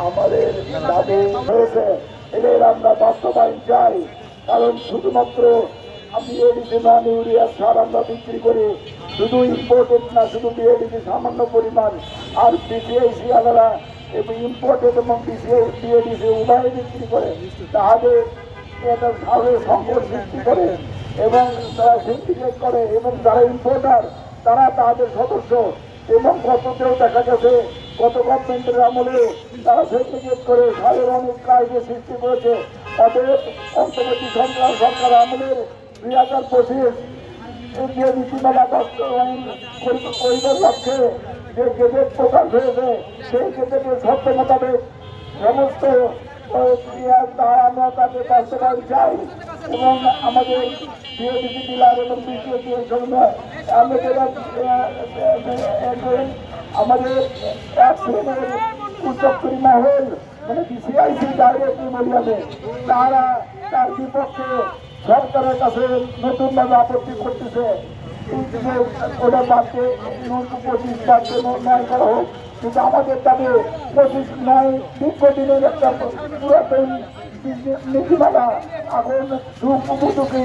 আমাদের দাবি হয়েছে, এদের আমরা বাস্তবায়ন চাই। কারণ শুধুমাত্র আমি এডিসি নন ইউরিয়া সার আমরা বিক্রি করি, শুধু ইম্পোর্টেড না, শুধু বিএডিসি সামান্য পরিমাণ, আর বিসিআইসি আলাদা এবং ইম্পোর্টেড এবং বিএডিসি উভয় বিক্রি করে, তাদের এটা সারের সংকট সৃষ্টি করে এবং তারা সিন্ডিকেট করে, এবং যারা ইম্পোর্টার তারা তাদের সদস্য, এবং কতকেও দেখা গেছে গত গভর্নমেন্টের আমলে তারা সিন্ডিকেট করে সারের অনেক কাজে সৃষ্টি করেছে। অতএব অন্তর্বর্তী সরকার আমলের 2025 যে নীতিমালা বাস্তবায়ন করিবার লক্ষ্যে যে গেজেট প্রকাশ হয়েছে, সেই গেজেটের শর্ত মোতাবেক সমস্ত আমরা তাদের বাস্তবায়ন চাই। এবং আমাদের বিএডিসি ডিলার এবং বিসিএসি আমাদের এক শ্রেণীর উদ্যোক্তী মহল, মানে বিসিআইসি ডাইরেক্টলি মরিয়ামে, তারা তার বিপক্ষে সরকারের কাছে নতুনভাবে আপত্তি করতেছে। ওটা বাড়তে 25 বাড়তে 9 করা হোক, কিন্তু আমাদের দাবি 25 দীর্ঘদিনের একটা পুরাতন নীতিমালা এখন উপযোগী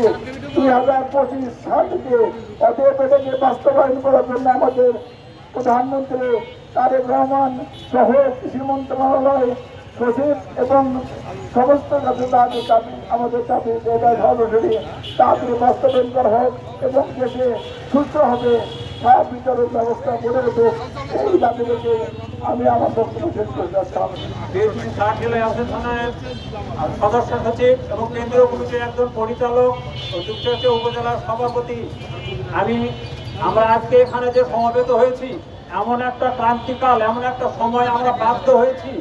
2025 সাল থেকে। অতএব এটাকে বাস্তবায়ন করার জন্য আমাদের প্রধানমন্ত্রী তারেক রহমান সহ কৃষি মন্ত্রণালয় সচিব এবং সমস্ত কাছে তাদের দাবি, আমাদের দাবি এটা সরাসরি তাড়াতাড়ি বাস্তবায়ন করা হোক এবং দেশে সুস্থ হবে, সার বিতরণ ব্যবস্থা গড়ে ওঠে। এই দাবি থেকে আমি আমার বক্তব্য শেষ করে যাচ্ছিলাম। সদস্য সচিব এবং কেন্দ্রীয় কমিটির একজন পরিচালক ও যুক্তরাষ্ট্রের উপজেলার সভাপতি, আমরা আজকে এখানে যে সমবেত হয়েছি, এমন একটা ক্রান্তিকাল, এমন একটা সময় আমরা বাধ্য হয়েছি।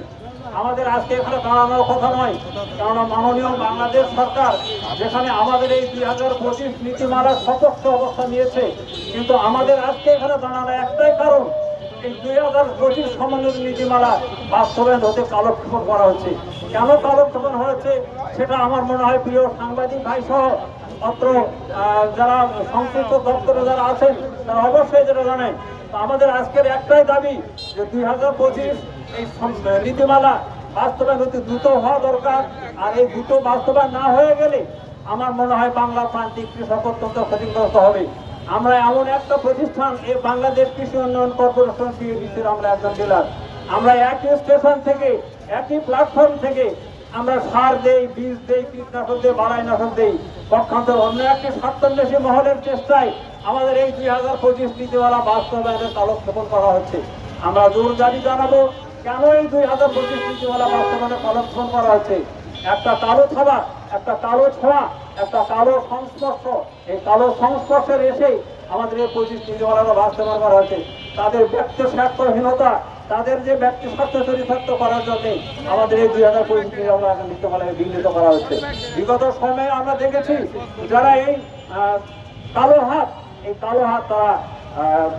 আমাদের আজকে এখানে দাঁড়ানোর কথা নয়, কেননা মাননীয় বাংলাদেশ সরকার যেখানে আমাদের এই 2025 নীতিমালার সপক্ষ অবস্থা নিয়েছে, কিন্তু আমাদের আজকে এখানে দাঁড়ানোর একটাই কারণ, এই 2025 সমন্বিত নীতিমালা বাস্তবায়ন হতে কালক্ষেপণ করা হচ্ছে। কেন কালক্ষেপণ হয়েছে সেটা আমার মনে হয় প্রিয় সাংবাদিক ভাই সহ অত্র যারা সংশ্লিষ্ট দপ্তরে যারা আছেন তারা অবশ্যই যেটা জানেন। আমাদের আজকের একটাই দাবি যে 2025 এই নীতিমালা বাস্তবায়ন অতি দ্রুত হওয়া দরকার। আর এই দ্রুত বাস্তবায়ন না হয়ে গেলে আমার মনে হয় বাংলা প্রান্তিক কৃষক অত্যন্ত ক্ষতিগ্রস্ত হবে। আমরা এমন একটা প্রতিষ্ঠান, এই বাংলাদেশ কৃষি উন্নয়ন কর্পোরেশন বিএডিসির আমরা একজন ডিলার। আমরা একই স্টেশন থেকে, একই প্ল্যাটফর্ম থেকে আমরা সার দেই, বীজ দেই, কীটনাশক দেই, বাড়াইনাশক দেই। পক্ষান্তর অন্য একটি স্বার্থান্বেষী মহলের চেষ্টায় আমাদের এই 2025 নীতিমালা বাস্তবায়নের কালক্ষেপণ করা হচ্ছে। আমরা জোর দাবি জানাবো, কেন এই 2025 নীতিমালা বাস্তবায়নের কালক্ষেপণ করা হচ্ছে। একটা কালো থাবা, একটা কালো ছোঁয়া, একটা কালো সংস্পর্শ, এই কালো সংস্পর্শের এসেই আমাদের এই 25 নীতিমালাটা বাস্তবায়ন করা হচ্ছে। তাদের ব্যক্তি স্বার্থহীনতা, তাদের যে ব্যক্তি স্বার্থ চরিতার্থ করার জন্য আমাদের এই 2025 নীতিমালাকে বিঘ্নিত করা হচ্ছে। বিগত সময়ে আমরা দেখেছি যারা এই কালো হাত তারা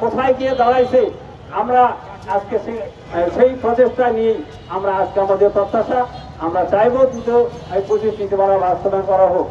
কোথায় গিয়ে দাঁড়াইছে। আমরা আজকে সেই প্রচেষ্টা নিয়েই আমরা আজকে আমাদের প্রত্যাশা, আমরা চাইব দ্রুত এই 25 নীতিমালা বাস্তবায়ন করা হোক।